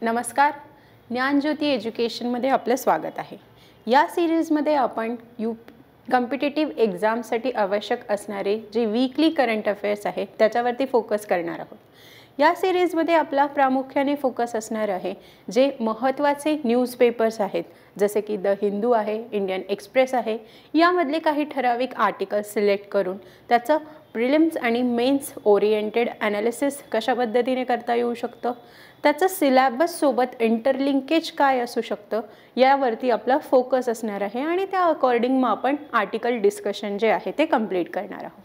नमस्कार, ज्ञानज्योती एज्युकेशनमध्ये आपलं स्वागत आहे। या सिरीजमध्ये आपण कॉम्पिटिटिव्ह एक्झामसाठी आवश्यक असणारे जे वीकली करंट अफेअर्स आहेत त्याच्यावरती फोकस करणार आहोत। या सिरीजमध्ये आपला प्रामुख्याने फोकस असणार आहे जे महत्त्वाचे न्यूजपेपर्स आहेत, जसे की द हिंदू आहे, इंडियन एक्सप्रेस आहे, यामधले काही ठराविक आर्टिकल्स सिलेक्ट करून त्याचं प्रिलिम्स आणि मेन्स ओरिएंटेड ॲनालिसिस कशा पद्धतीने करता येऊ शकतं, त्याचं सिलेबस सोबत इंटरलिंकेज काय असू शकतं यावरती आपला फोकस असणार आहे आणि त्या अकॉर्डिंग मग आपण आर्टिकल डिस्कशन जे आहे ते कंप्लीट करणार आहोत।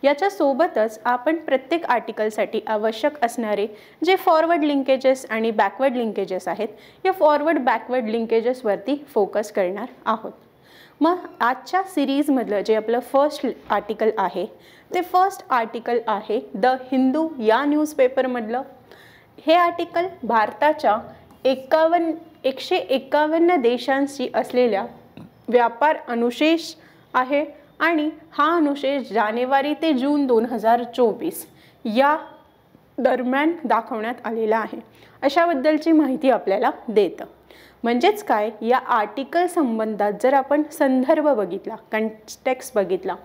याच्या सोबतच आपण प्रत्येक आर्टिकलसाठी आवश्यक असणारे जे फॉरवर्ड लिंकेजेस आणि बॅकवर्ड लिंकेजेस आहेत, या फॉरवर्ड बॅकवर्ड लिंकेजेसवरती फोकस करणार आहोत। मग आजच्या सिरीजमधलं जे आपलं फर्स्ट आर्टिकल आहे ते फर्स्ट आर्टिकल आहे द हिंदू या न्यूजपेपरमधलं। हे आर्टिकल भारताच्या 151 देशांशी असलेल्या व्यापार अनुशेष आहे आणि हा अनुशेष जानेवारी ते जून 2024 या दरम्यान दाखवण्यात आलेला आहे, अशाबद्दलची माहिती आपल्याला देतं। म्हणजेच काय, या आर्टिकल संबंधात जर आपण संदर्भ बघितला, कंटेक्स्ट बघितला,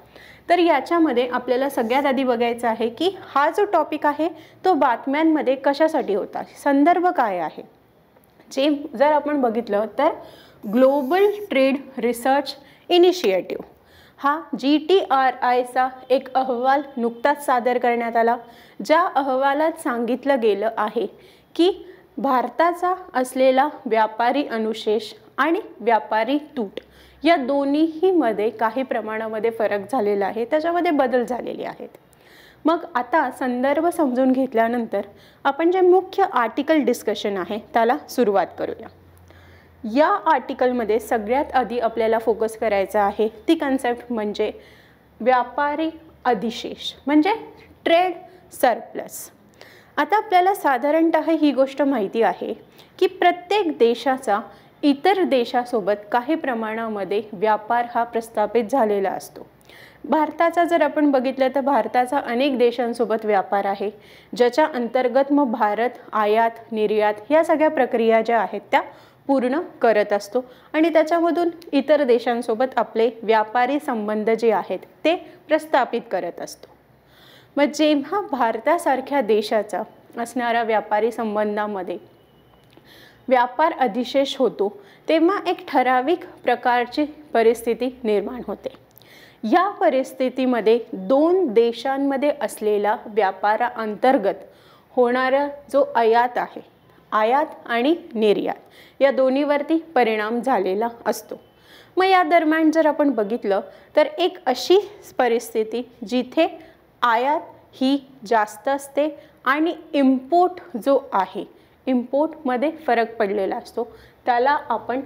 तर याच्यामध्ये आपल्याला सगळ्यात आधी बघायचं आहे की हा जो टॉपिक आहे तो बातम्यांमध्ये कशासाठी होता, संदर्भ काय आहे। जे जर आपण बघितलं तर ग्लोबल ट्रेड रिसर्च इनिशिएटिव्ह हा GTRIचा एक अहवाल नुकताच सादर करण्यात आला, ज्या अहवालात सांगितलं गेलं आहे की भारताचा असलेला व्यापारी अनुशेष आणि व्यापारी तूट या दोन्हीमध्ये काही प्रमाणामध्ये फरक झालेला आहे, त्याच्यामध्ये बदल झालेले आहेत। मग आता संदर्भ समजून घेतल्यानंतर आपण जे मुख्य आर्टिकल डिस्कशन आहे त्याला सुरुवात करूया। या आर्टिकलमध्ये सगळ्यात आधी आपल्याला फोकस करायचा आहे ती कन्सेप्ट म्हणजे व्यापारी अधिशेष म्हणजे ट्रेड सरप्लस। आता आपल्याला साधारणतः ही गोष्ट माहिती आहे की प्रत्येक देशाचा इतर देशासोबत काही प्रमाणामध्ये व्यापार हा प्रस्थापित झालेला असतो। भारताचा जर आपण बघितलं तर भारताचा अनेक देशांसोबत व्यापार आहे, ज्याच्या अंतर्गत मग भारत आयात निर्यात या सगळ्या प्रक्रिया ज्या आहेत त्या पूर्ण करत असतो आणि त्याच्यामधून इतर देशांसोबत आपले व्यापारी संबंध जे आहेत ते प्रस्थापित करत असतो। मग जेव्हा भारतासारख्या देशाचा असणाऱ्या व्यापारी संबंधामध्ये व्यापार अधिशेष होतो तेव्हा एक ठराविक प्रकारची परिस्थिती निर्माण होते। या परिस्थितीमध्ये दोन देशांमध्ये असलेला व्यापाराअंतर्गत होणारा जो आयात आहे, आयात आणि निर्यात या दोन्हीवरती परिणाम झालेला असतो। मग या दरम्यान जर आपण बघितलं तर एक अशी परिस्थिती जिथे आयात ही जास्त असते आणि इम्पोर्ट जो आहे, इम्पोर्टमध्ये फरक पडलेला असतो, त्याला आपण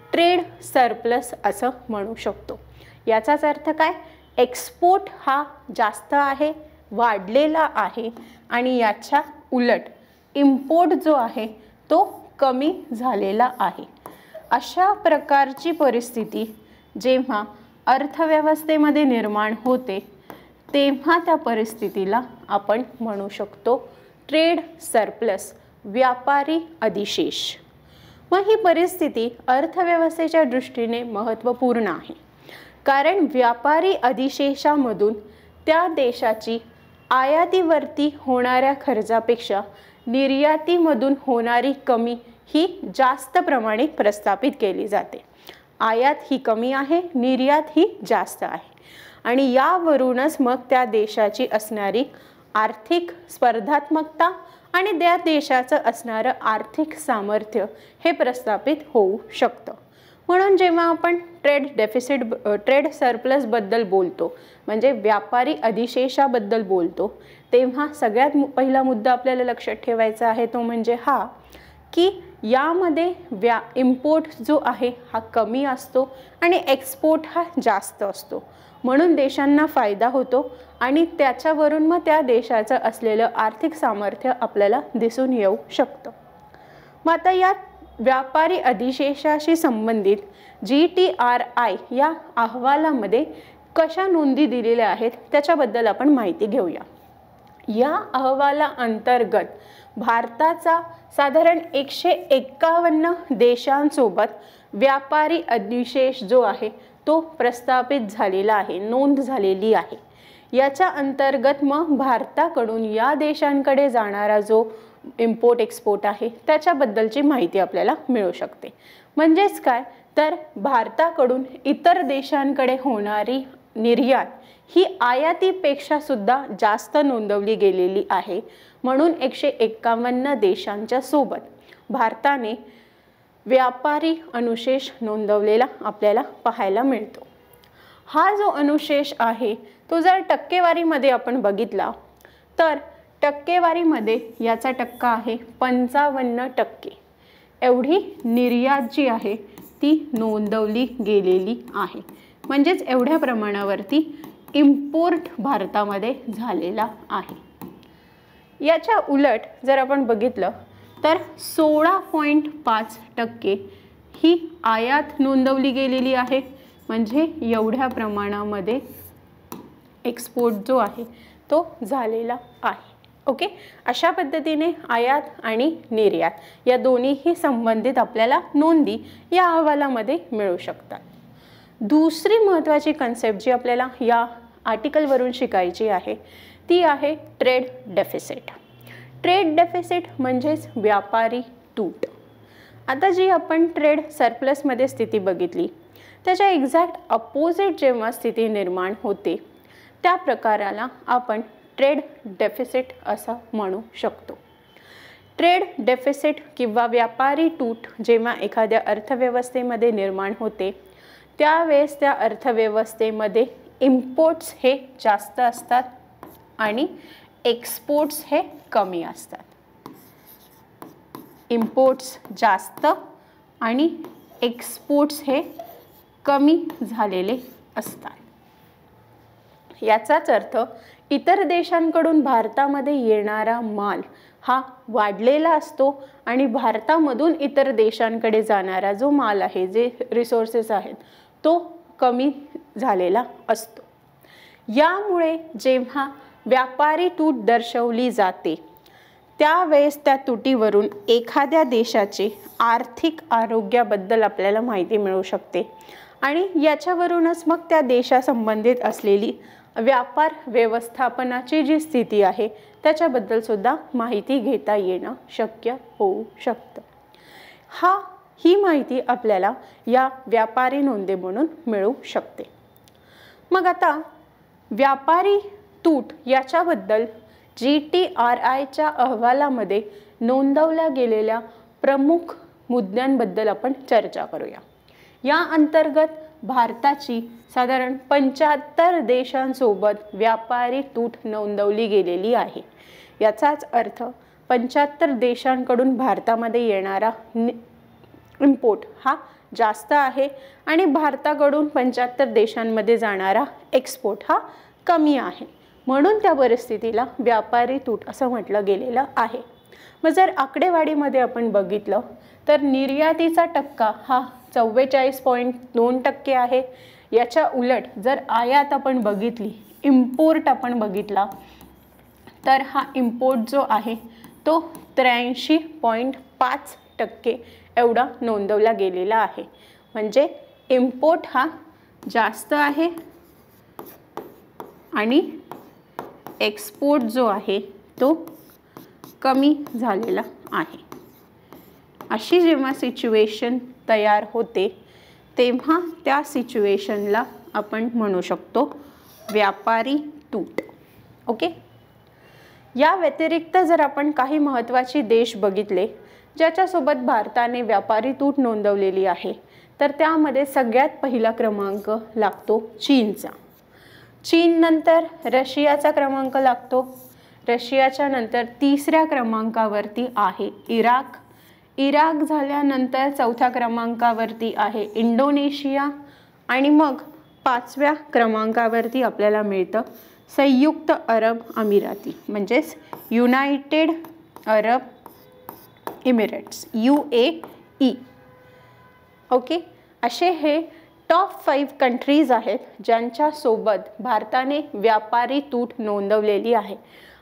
ट्रेड सरप्लस असं म्हणू शकतो। याचाच अर्थ काय, एक्सपोर्ट हा जास्त आहे, वाढलेला आहे आणि याच्या उलट इम्पोर्ट जो आहे तो कमी झालेला आहे। अशा प्रकारची परिस्थिती जेव्हा अर्थव्यवस्थेमध्ये निर्माण होते तेव्हा त्या परिस्थितीला आपण म्हणू शकतो ट्रेड सरप्लस, व्यापारी अधिशेष। मग ही परिस्थिती अर्थव्यवस्थेच्या दृष्टीने महत्त्वपूर्ण आहे, कारण व्यापारी अधिशेषामधून त्या देशाची आयातीवरती होणाऱ्या खर्चापेक्षा निर्यातीमधून होणारी कमी ही जास्त प्रमाणे प्रस्थापित केली जाते। आयात ही कमी आहे, निर्यात ही जास्त आहे आणि यावरूनच मग त्या देशाची असणारी आर्थिक स्पर्धात्मकता आणि त्या देशाचं असणारं आर्थिक सामर्थ्य हे प्रस्थापित होऊ शकतं। म्हणून जेव्हा आपण ट्रेड सरप्लसबद्दल बोलतो म्हणजे व्यापारी अधिशेषाबद्दल बोलतो तेव्हा सगळ्यात पहिला मुद्दा आपल्याला लक्षात ठेवायचा आहे तो म्हणजे हा की यामध्ये इम्पोर्ट जो आहे हा कमी असतो आणि एक्सपोर्ट हा जास्त असतो, म्हणून देशांना फायदा होतो आणि त्याच्यावरून मग त्या देशाचं असलेलं आर्थिक सामर्थ्य आपल्याला दिसून येऊ शकतं। मग आता या व्यापारी अधिशेषाशी संबंधित GTRI या अहवालामध्ये कशा नोंदी दिलेल्या आहेत त्याच्याबद्दल आपण माहिती घेऊया। या अहवाला अंतर्गत भारताचा साधारण 151 देशांसोबत व्यापारी अधिनिषेध जो आहे तो प्रस्थापित झालेला आहे, नोंद झालेली आहे। याच्या अंतर्गत मग भारताकडून या देशांकडे जाणारा जो इम्पोर्ट एक्सपोर्ट आहे त्याच्याबद्दलची माहिती आपल्याला मिळू शकते। म्हणजेच काय तर भारताकडून इतर देशांकडे होणारी निर्यात ही आयातीपेक्षा सुद्धा जास्त नोंदवली गेलेली आहे। म्हणून 151 देशांच्या सोबत भारताने व्यापारी अनुशेष नोंदवलेला आपल्याला पाहायला मिळतो। हा जो अनुशेष आहे तो जर टक्केवारीमध्ये आपण बघितला तर टक्केवारीमध्ये याचा टक्का आहे 55%। एवढी निर्यात जी आहे ती नोंदवली गेलेली आहे। म्हणजेच एवढ्या प्रमाणावरती इम्पोर्ट भारतामध्ये झालेला आहे। याच्या उलट जर आपण बघितलं तर 16.5% ही आयात नोंदवली गेलेली आहे। म्हणजे एवढ्या प्रमाणामध्ये एक्सपोर्ट जो आहे तो झालेला आहे। ओके, अशा पद्धतीने आयात आणि निर्यात या दोन्हीही संबंधित आपल्याला नोंदी या अहवालामध्ये मिळू शकतात। दुसरी महत्त्वाची कन्सेप्ट जी आपल्याला या आर्टिकलवरून शिकायची आहे ती आहे ट्रेड डेफिसिट। ट्रेड डेफिसिट म्हणजेच व्यापारी तूट। आता जी आपण ट्रेड सरप्लसमध्ये स्थिती बघितली त्याच्या एक्झॅक्ट अपोजिट जेव्हा स्थिती निर्माण होते त्या प्रकाराला आपण ट्रेड डेफिसिट असं म्हणू शकतो। ट्रेड डेफिसिट किंवा व्यापारी तूट जेव्हा एखाद्या अर्थव्यवस्थेमध्ये निर्माण होते त्यावेळेस त्या अर्थव्यवस्थेमध्ये इम्पोर्ट्स हे जास्त असतात आणि एक्सपोर्ट्स हे कमी असतात। इम्पोर्ट्स जास्त आणि एक्सपोर्ट्स हे कमी झालेले असतात। याचाच अर्थ इतर देशांकडून भारतामध्ये येणारा माल हा वाढलेला असतो आणि भारतामधून इतर देशांकडे जाणारा जो माल आहे, जे रिसोर्सेस आहेत, तो कमी झालेला असतो। यामुळे जेव्हा व्यापारी तूट दर्शवली जाते त्यावेळेस त्या तुटीवरून एखाद्या देशाचे आर्थिक आरोग्याबद्दल आपल्याला माहिती मिळू शकते आणि याच्यावरूनच मग त्या देशासंबंधित असलेली व्यापार व्यवस्थापनाची जी स्थिती आहे त्याच्याबद्दल सुद्धा माहिती घेता येणं शक्य होऊ शकतं। ही माहिती आपल्याला या व्यापारी नोंदी म्हणून मिळू शकते। मग आता व्यापारी तूट याच्याबद्दल GTRIच्या अहवालामध्ये नोंदवल्या गेलेल्या प्रमुख मुद्द्यांबद्दल आपण चर्चा करूया। या अंतर्गत भारताची साधारण 75 देशांसोबत व्यापारी तूट नोंदवली गेलेली आहे। याचाच अर्थ 75 देशांकडून भारतामध्ये येणारा इम्पोर्ट हा जास्त आहे आणि भारताकडून 75 देशांमध्ये जाणारा एक्सपोर्ट हा कमी आहे। म्हणून त्या परिस्थितीला व्यापारी तूट असं म्हटलं गेलेलं आहे। मग जर आकडेवारीमध्ये आपण बघितलं तर निर्यातीचा टक्का हा 44.2% आहे। याच्या उलट जर आयात आपण बघितली, इम्पोर्ट आपण बघितला तर हा इम्पोर्ट जो आहे तो 83.5% एवढा नोंदवला गेलेला आहे। म्हणजे इम्पोर्ट हा जास्त आहे आणि एक्सपोर्ट जो आहे तो कमी झालेला आहे। अशी जेव्हा सिच्युएशन तयार होते तेव्हा त्या सिच्युएशनला आपण म्हणू शकतो व्यापारी तूट। ओके, या व्यतिरिक्त जर आपण काही महत्त्वाचे देश बघितले ज्याच्यासोबत भारताने व्यापारी तूट नोंदवलेली आहे तर त्यामध्ये सगळ्यात पहिला क्रमांक लागतो चीनचा। चीन नंतर रशियाचा क्रमांक लागतो। रशियाच्या नंतर तिसऱ्या क्रमांकावरती आहे इराक। इराक झाल्यानंतर चौथ्या क्रमांकावरती आहे इंडोनेशिया आणि मग 5व्या क्रमांकावरती आपल्याला मिळतं संयुक्त अरब अमिराती म्हणजेच United Arab emirates UAE। Okay, असे हे टॉप 5 कंट्रीज आहेत ज्यांच्यासोबत भारताने व्यापारी तूट नोंदवलेली आहे।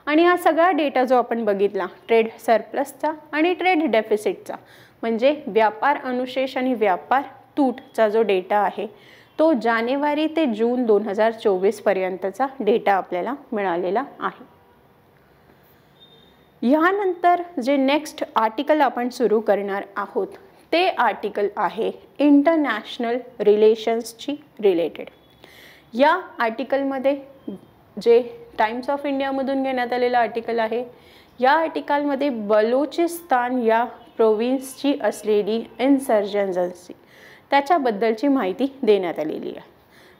आणि हा सगळा डेटा जो आपण बघितला ट्रेड सरप्लसचा आणि ट्रेड डेफिसिटचा म्हणजे व्यापार अनुशेष आणि व्यापार तूटचा जो डेटा आहे तो जानेवारी ते जून 2024 पर्यंतचा डेटा आपल्याला मिळालेला आहे. यानंतर जे नेक्स्ट आर्टिकल आपण सुरू करणार आहोत ते आर्टिकल आहे इंटरनॅशनल रिलेशन्सची रिलेटेड. या आर्टिकलमध्ये जे टाइम्स ऑफ इंडियामधून घेण्यात आलेलं आर्टिकल आहे, या आर्टिकलमध्ये बलुचिस्तान या प्रोव्हिन्सची असलेली इन्सर्जन्सी त्याच्याबद्दलची माहिती देण्यात आलेली आहे.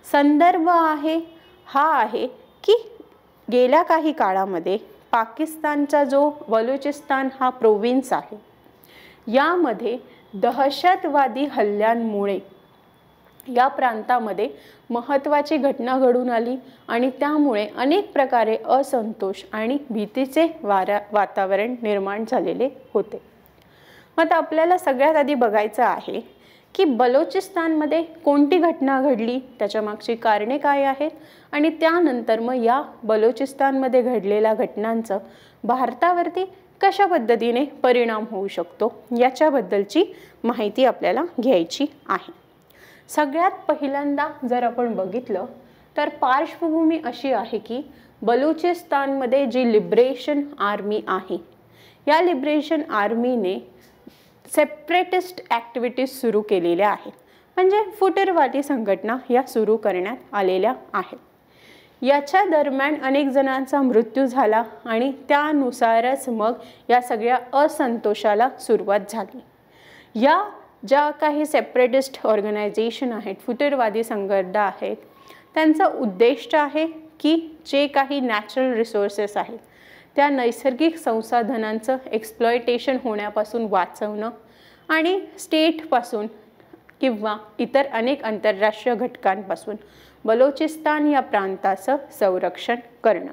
संदर्भ हा आहे की गेल्या काही काळामध्ये पाकिस्तानचा जो बलुचिस्तान हा प्रोव्हिन्स आहे यामध्ये दहशतवादी हल्ल्यांमुळे या प्रांतामध्ये महत्त्वाची घटना घडून आली आणि त्यामुळे अनेक प्रकारे असंतोष आणि भीतीचे वातावरण निर्माण झालेले होते. मग आपल्याला सगळ्यात आधी बघायचं आहे की बलुचिस्तानमध्ये कोणती घटना घडली, त्याच्या मागची कारणे काय आहेत आणि त्यानंतर मग या बलुचिस्तानमध्ये घडलेल्या घटनांचं भारतावरती कशा पद्धतीने परिणाम होऊ शकतो याच्याबद्दलची माहिती आपल्याला घ्यायची आहे. सगळ्यात पहिल्यांदा जर आपण बघितलं तर पार्श्वभूमी अशी आहे की बलुचिस्तानमध्ये जी लिबरेशन आर्मी आहे या लिबरेशन आर्मीने सेपरेटिस्ट ॲक्टिव्हिटीज सुरू केलेल्या आहेत, म्हणजे फुटीरवादी संघटना या सुरू करण्यात आलेल्या आहेत. याच्या दरम्यान अनेक जणांचा मृत्यू झाला आणि त्यानुसारच मग या सगळ्या असंतोषाला सुरुवात झाली. या ज्या काही सेपरेटिस्ट ऑर्गनायझेशन आहेत, फुटीरवादी संघटना आहेत, त्यांचा उद्देश आहे की जे काही नॅचरल रिसोर्सेस आहेत त्या नैसर्गिक संसाधनांचं एक्सप्लॉयटेशन होण्यापासून वाचवणं आणि स्टेटपासून किंवा इतर अनेक आंतरराष्ट्रीय घटकांपासून बलुचिस्तान या प्रांताचं संरक्षण करणं.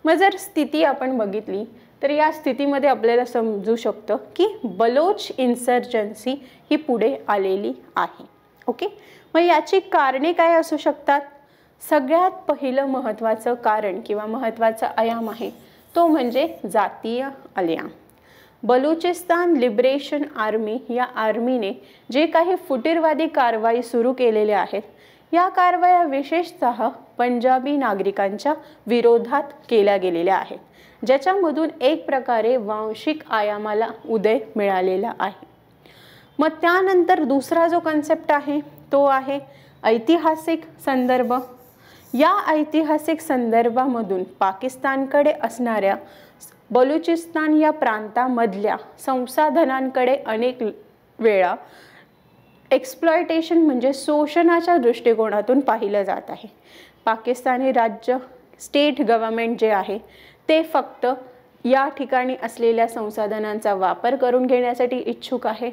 मग जर स्थिती आपण बघितली तर या स्थितीमध्ये आपल्याला समजू शकतं की बलोच इन्सर्जन्सी ही पुढे आलेली आहे. ओके, मग याची कारणे काय असू शकतात? सगळ्यात पहिलं महत्त्वाचं कारण किंवा महत्त्वाचा आयाम आहे तो म्हणजे जातीय आयाम. बलुचिस्तान लिबरेशन आर्मी या आर्मीने जे काही फुटीरवादी कारवाई सुरू केलेल्या आहेत या कारवाया विशेषतः पंजाबी नागरिकांच्या विरोधात केल्या गेलेल्या आहेत, ज्याच्यामधून एक प्रकारे वांशिक आयामाला उदय मिळालेला आहे. मग त्यानंतर दुसरा जो कन्सेप्ट आहे तो आहे ऐतिहासिक संदर्भ. या ऐतिहासिक संदर्भामधून पाकिस्तानकडे असणाऱ्या बलुचिस्तान या प्रांतामधल्या संसाधनांकडे अनेक वेळा एक्सप्लॉयटेशन म्हणजे शोषणाच्या दृष्टिकोनातून पाहिलं जात आहे. पाकिस्तानी राज्य स्टेट गव्हर्नमेंट जे आहे ते फक्त या ठिकाणी असलेल्या संसाधनांचा वापर करून घेण्यासाठी इच्छुक आहे.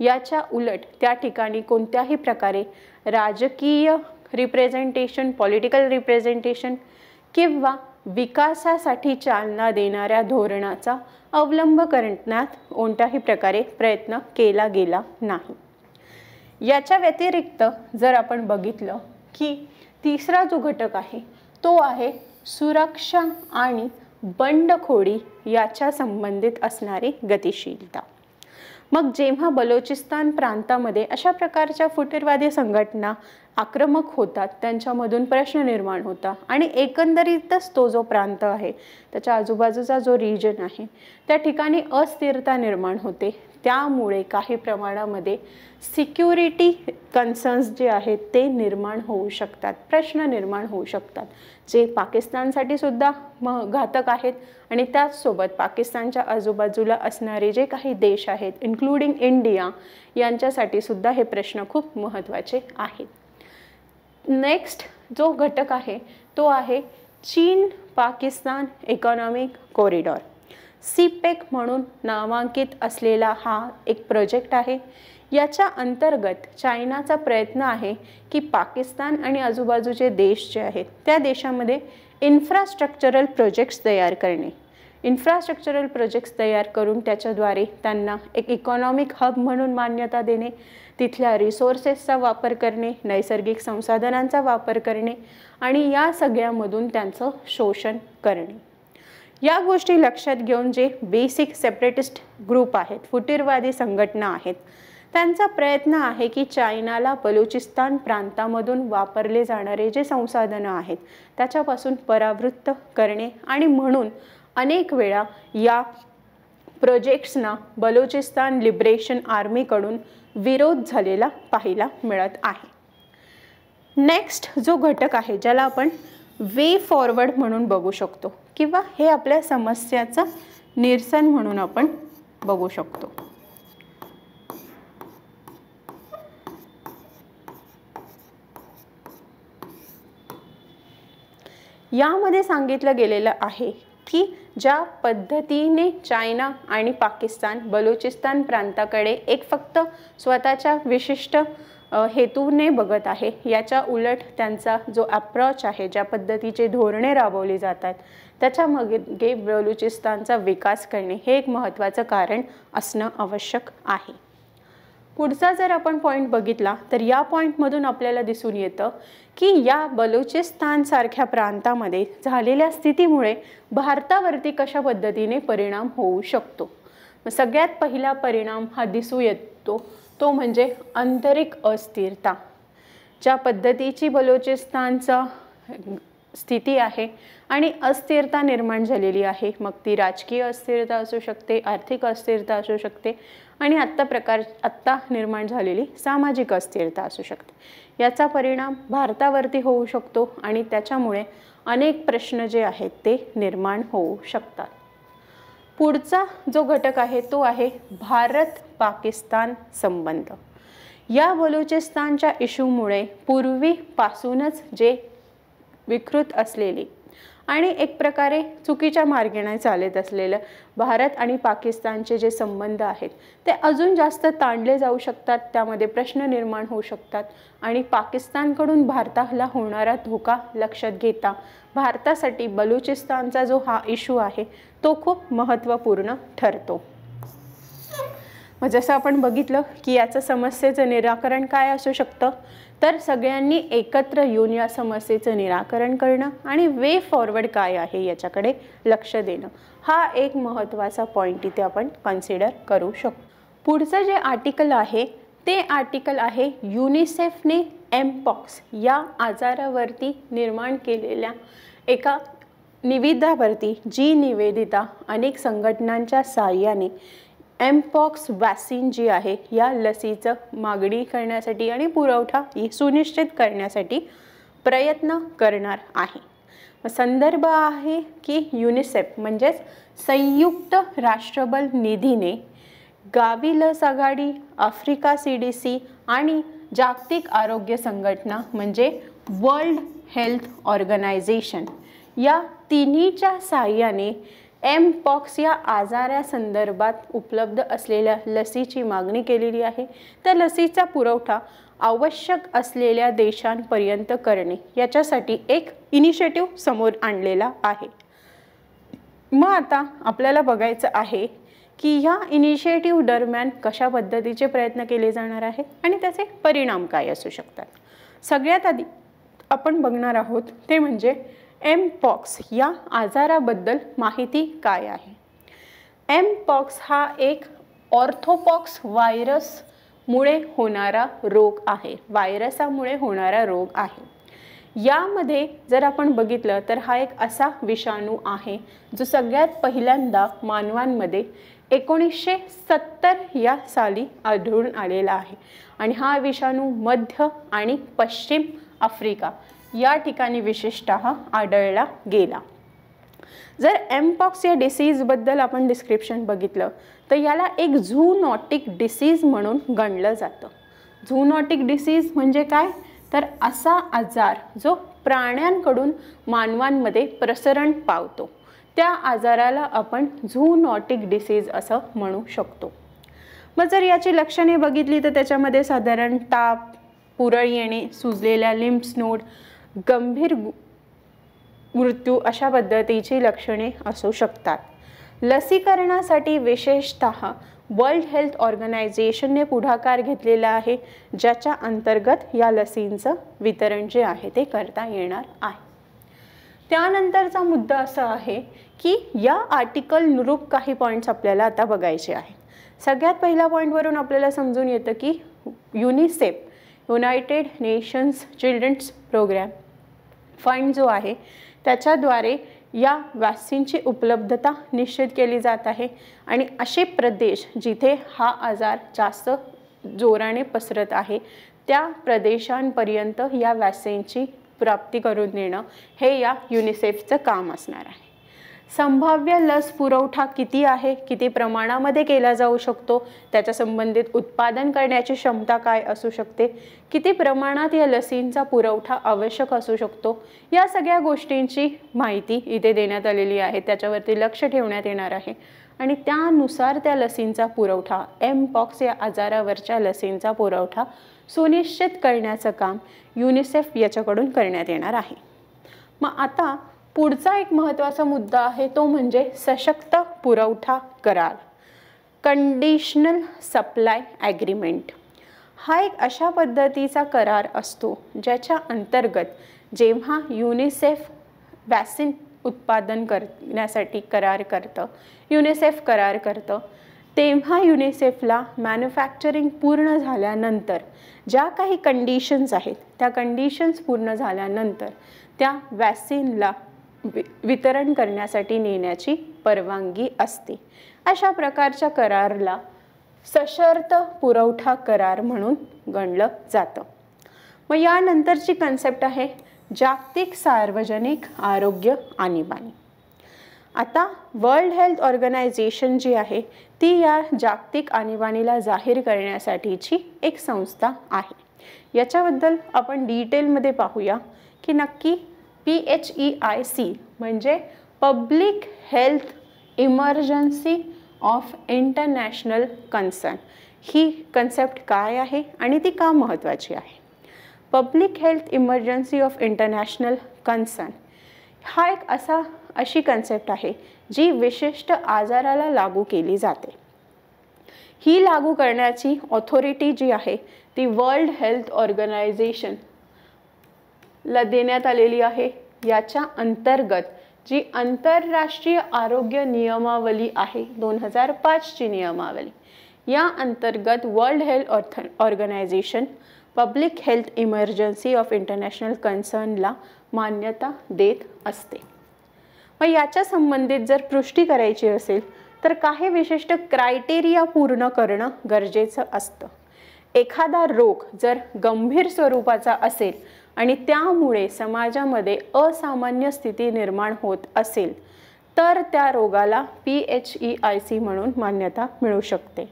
याच्या उलट त्या ठिकाणी कोणत्याही प्रकारे राजकीय रिप्रेझेंटेशन, पॉलिटिकल रिप्रेझेंटेशन किंवा विकासासाठी चालना देणाऱ्या धोरणाचा अवलंब करण्यात कोणत्याही प्रकारे प्रयत्न केला गेला नाही. याच्या व्यतिरिक्त जर आपण बघितलं की तिसरा जो घटक आहे तो आहे सुरक्षा आणि बंडखोरी याच्या संबंधित असणारी गतिशीलता. मग जेव्हा बलुचिस्तान प्रांतामध्ये अशा प्रकारच्या फुटीरवादी संघटना आक्रमक होतात त्यांच्यामधून प्रश्न निर्माण होता आणि एकंदरीतच तो जो प्रांत आहे त्याच्या आजूबाजूचा जो रिजन आहे त्या ठिकाणी अस्थिरता निर्माण होते. त्यामुळे काही प्रमाणामध्ये सिक्युरिटी कन्सर्न्स जे आहेत ते निर्माण होऊ शकतात, प्रश्न निर्माण होऊ शकतात, जे पाकिस्तानसाठी सुद्धा घातक आहेत आणि त्याचसोबत पाकिस्तानच्या आजूबाजूला असणारे जे काही देश आहेत इन्क्लुडिंग इंडिया यांच्यासाठी सुद्धा हे प्रश्न खूप महत्त्वाचे आहेत. नेक्स्ट जो घटक आहे तो आहे चीन पाकिस्तान इकॉनॉमिक कॉरिडॉर. सीपेक म्हणून नामांकित असलेला हा एक प्रोजेक्ट आहे. याच्या अंतर्गत चायनाचा प्रयत्न आहे की पाकिस्तान आणि आजूबाजूचे देश जे आहेत त्या देशामध्ये इन्फ्रास्ट्रक्चरल प्रोजेक्ट्स तयार करणे. इन्फ्रास्ट्रक्चरल प्रोजेक्ट्स तयार करून त्याच्याद्वारे त्यांना एक इकॉनॉमिक हब म्हणून मान्यता देणे, तिथल्या रिसोर्सेसचा वापर करणे, नैसर्गिक संसाधनांचा वापर करणे आणि या सगळ्यामधून त्यांचं शोषण करणे. या गोष्टी लक्षात घेऊन जे बेसिक सेपरेटिस्ट ग्रुप आहेत, फुटीरवादी संघटना आहेत, त्यांचा प्रयत्न आहे की चायनाला बलुचिस्तान प्रांतामधून वापरले जाणारे जे संसाधनं आहेत त्याच्यापासून परावृत्त करणे आणि म्हणून अनेक वेळा या प्रोजेक्ट्सना बलुचिस्तान लिबरेशन आर्मीकडून विरोध झालेला पाहायला मिळत आहे. नेक्स्ट जो घटक आहे ज्याला आपण वे फॉरवर्ड म्हणून बघू शकतो किंवा हे आपल्या समस्याचं निरसन म्हणून आपण बघू शकतो. यामध्ये सांगितलं गेलेलं आहे की ज्या पद्धतीने चायना आणि पाकिस्तान बलुचिस्तान प्रांताकडे एक फक्त स्वतःच्या विशिष्ट हेतूने बघत आहे, याच्या उलट त्यांचा जो अप्रोच आहे, ज्या पद्धतीचे धोरणे राबवली जातात त्याच्यामागे बलुचिस्तानचा विकास करणे हे एक महत्त्वाचं कारण असणं आवश्यक आहे. पुढचा जर आपण पॉईंट बघितला तर या पॉईंटमधून आपल्याला दिसून येतं की या बलुचिस्तान सारख्या प्रांतामध्ये झालेल्या स्थितीमुळे भारतावरती कशा पद्धतीने परिणाम होऊ शकतो. सगळ्यात पहिला परिणाम हा दिसू येतो तो म्हणजे आंतरिक अस्थिरता. ज्या पद्धतीची बलुचिस्तानचा स्थिती आहे आणि अस्थिरता निर्माण झालेली आहे, मग ती राजकीय अस्थिरता असू शकते, आर्थिक अस्थिरता असू शकते आणि आत्ता निर्माण झालेली सामाजिक अस्थिरता असू शकते. याचा परिणाम भारतावरती होऊ शकतो आणि त्याच्यामुळे अनेक प्रश्न जे आहेत ते निर्माण होऊ शकतात. पुढचा जो घटक आहे तो आहे भारत पाकिस्तान संबंध. या बलुचिस्तानच्या इश्यूमुळे पूर्वीपासूनच जे विकृत असलेली आणि एक प्रकारे चुकीच्या मार्गाने चालत असलेलं भारत आणि पाकिस्तानचे जे संबंध आहेत ते अजून जास्त ताणले जाऊ शकतात, त्यामध्ये प्रश्न निर्माण होऊ शकतात आणि पाकिस्तानकडून भारताला होणारा धोका लक्षात घेता भारतासाठी बलुचिस्तानचा जो हा इश्यू आहे तो खूप महत्त्वपूर्ण ठरतो. मग जसं आपण बघितलं की याचं समस्येचं निराकरण काय असू शकतं, तर सगळ्यांनी एकत्र येऊन या समस्येचं निराकरण करणं आणि वे फॉरवर्ड काय आहे याच्याकडे लक्ष देणं हा एक महत्त्वाचा पॉईंट इथे आपण कन्सिडर करू शकतो. पुढचं जे आर्टिकल आहे ते आर्टिकल आहे युनिसेफने एमपॉक्स या आजारावरती निर्माण केलेल्या एका निविदावरती, जी निवेदिता अनेक संघटनांच्या सहाय्याने एमपॉक्स वॅक्सिन जी आहे या लसीचं मागणी करण्यासाठी आणि पुरवठा सुनिश्चित करण्यासाठी प्रयत्न करणार आहे. संदर्भ आहे की युनिसेफ म्हणजेच संयुक्त राष्ट्रबल निधीने गावी लस आघाडी, आफ्रिका CDC आणि जागतिक आरोग्य संघटना म्हणजे वर्ल्ड हेल्थ ऑर्गनायझेशन या तिन्हीच्या सहाय्याने एमपॉक्स या आजारासंदर्भात उपलब्ध असलेल्या लसीची मागणी केलेली आहे. त्या लसीचा पुरवठा आवश्यक असलेल्या देशांपर्यंत करणे याच्यासाठी एक इनिशिएटिव्ह समोर आणलेला आहे. मग आता आपल्याला बघायचं आहे की ह्या इनिशिएटिव्ह दरम्यान कशा पद्धतीचे प्रयत्न केले जाणार आहेत आणि त्याचे परिणाम काय असू शकतात. सगळ्यात आधी आपण बघणार आहोत ते म्हणजे एमपॉक्स या आजाराबद्दल माहिती काय आहे. एमपॉक्स हा एक ऑर्थोपॉक्स व्हायरसमुळे होणारा रोग आहे, व्हायरसामुळे होणारा रोग आहे. यामध्ये जर आपण बघितलं तर हा एक असा विषाणू आहे जो सगळ्यात पहिल्यांदा मानवांमध्ये 1970 या साली आढळून आलेला आहे आणि हा विषाणू मध्य आणि पश्चिम आफ्रिका या ठिकाणी विशेषतः आढळला गेला. जर एमपॉक्स या डिसीजबद्दल आपण डिस्क्रिप्शन बघितलं तर याला एक झूनॉटिक डिसीज म्हणून गणलं जातं. झूनॉटिक डिसीज म्हणजे काय, तर असा आजार जो प्राण्यांकडून मानवांमध्ये प्रसरण पावतो त्या आजाराला आपण झूनॉटिक डिसीज असं म्हणू शकतो. मग जर याची लक्षणे बघितली तर त्याच्यामध्ये साधारण ताप, पुरळ येणे, सुजलेल्या लिम्फ्स नोड, गंभीर मृत्यू अशा पद्धतीची लक्षणे असू शकतात. लसीकरणासाठी विशेषतः वर्ल्ड हेल्थ ऑर्गनायझेशनने पुढाकार घेतलेला आहे, ज्याच्या अंतर्गत या लसींचं वितरण जे आहे ते करता येणार आहे. त्यानंतरचा मुद्दा असा आहे की या आर्टिकल नुरूप काही पॉईंट्स आपल्याला आता बघायचे आहेत. सगळ्यात पहिल्या पॉईंटवरून आपल्याला समजून येतं की UNICEF, United Nations children's programme fund जो आहे त्याच्याद्वारे या वॅक्सिनची उपलब्धता निश्चित केली जात आहे आणि असे प्रदेश जिथे हा आजार जास्त जोराने पसरत आहे त्या प्रदेशांपर्यंत या वॅक्सिनची प्राप्ती करून देणं हे या युनिसेफचं काम असणार आहे. संभाव्य लस पुरवठा किती आहे, किती प्रमाणामध्ये केला जाऊ शकतो, त्याच्या संबंधित उत्पादन करण्याची क्षमता काय असू शकते, किती प्रमाणात या लसींचा पुरवठा आवश्यक असू शकतो, या सगळ्या गोष्टींची माहिती इथे देण्यात आलेली आहे. त्याच्यावरती लक्ष ठेवण्यात येणार आहे आणि त्यानुसार त्या लसींचा पुरवठा, एमपॉक्स या आजारावरच्या लसींचा पुरवठा सुनिश्चित करण्याचं काम युनिसेफ याच्याकडून करण्यात येणार आहे. मग आता पुढचा एक महत्त्वाचा मुद्दा आहे तो म्हणजे सशक्त पुरवठा करार, कंडिशनल सप्लाय ॲग्रीमेंट. हा एक अशा पद्धतीचा करार असतो ज्याच्या अंतर्गत जेव्हा युनिसेफ वॅक्सिन उत्पादन करण्यासाठी युनिसेफ करार करतं तेव्हा युनिसेफला मॅन्युफॅक्चरिंग पूर्ण झाल्यानंतर ज्या काही कंडिशन्स आहेत त्या कंडिशन्स पूर्ण झाल्यानंतर त्या वॅक्सिनला वितरण करण्यासाठी नेण्याची परवानगी असते. अशा प्रकारच्या कराराला सशर्त पुरवठा करार म्हणून गणलं जातं. मग यानंतरची कन्सेप्ट आहे जागतिक सार्वजनिक आरोग्य आणीबाणी. आता वर्ल्ड हेल्थ ऑर्गनायझेशन जी आहे ती या जागतिक आणीबाणीला जाहीर करण्यासाठीची एक संस्था आहे. याच्याबद्दल आपण डिटेलमध्ये पाहूया की नक्की PHEIC म्हणजे public health emergency of international concern he concept काय आहे आणि ती का महत्त्वाची आहे. Public health emergency of international concern हा एक अशी कन्सेप्ट आहे जी विशिष्ट आजाराला लागू केली जाते. ही लागू करण्याची ऑथॉरिटी जी आहे ती वर्ल्ड हेल्थ ऑर्गनायझेशन ला देण्यात आलेली आहे. याच्या अंतर्गत जी आंतरराष्ट्रीय आरोग्य नियमावली आहे 2005 ची नियमावली, या अंतर्गत world health organisation public health emergency of international कन्सर्नला मान्यता देत असते. मग याच्या संबंधित जर पुष्टी करायची असेल तर काही विशिष्ट क्रायटेरिया पूर्ण करणं गरजेचं असतं. एखादा रोग जर गंभीर स्वरूपाचा असेल आणि त्यामुळे समाजामध्ये असामान्य स्थिती निर्माण होत असेल तर त्या रोगाला PHEIC म्हणून मान्यता मिळू शकते.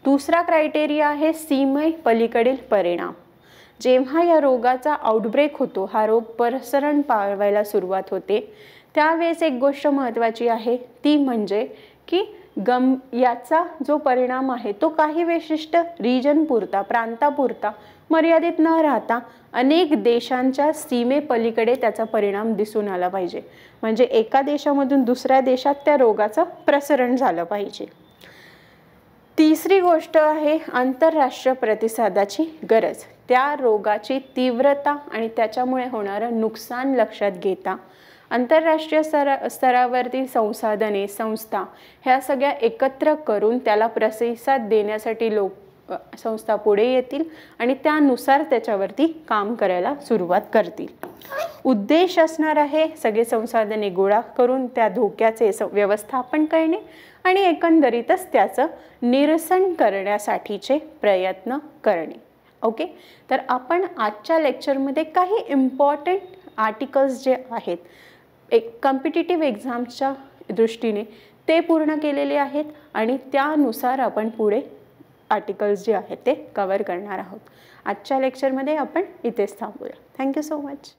दुसरा क्रायटेरिया आहे सीमे पलीकडील परिणाम. जेव्हा या रोगाचा आउटब्रेक होतो, हा रोग पसरण पावायला सुरुवात होते, त्यावेळेस एक गोष्ट महत्त्वाची आहे ती म्हणजे की याचा जो परिणाम आहे तो काही विशिष्ट रिजनपुरता, प्रांतापुरता मर्यादित न राहता अनेक देशांच्या सीमेपलीकडे त्याचा परिणाम दिसून आला पाहिजे. म्हणजे एका देशामधून दुसऱ्या देशात त्या रोगाचं प्रसरण झालं पाहिजे. तिसरी गोष्ट आहे आंतरराष्ट्रीय प्रतिसादाची गरज. त्या रोगाची तीव्रता आणि त्याच्यामुळे होणारं नुकसान लक्षात घेता आंतरराष्ट्रीय स्तरावरती संसाधने, संस्था ह्या सगळ्या एकत्र करून त्याला प्रतिसाद देण्यासाठी संस्था पुढे येतील आणि त्यानुसार त्याच्यावरती काम करायला सुरुवात करतील. उद्देश असणार आहे सगळे संसाधने गोळा करून त्या धोक्याचे व्यवस्थापन करणे आणि एकंदरीतच त्याचं निरसन करण्यासाठीचे प्रयत्न करणे. ओके, तर आपण आजच्या लेक्चरमध्ये काही इम्पॉर्टंट आर्टिकल्स जे आहेत एक कॉम्पिटिटिव्ह एक्झाम्सच्या दृष्टीने ते पूर्ण केलेले आहेत आणि त्यानुसार आपण पुढे आर्टिकल्स जे आहेत ते कव्हर करणार आहोत. आजच्या लेक्चरमध्ये आपण इथेच थांबूया. Thank you so much.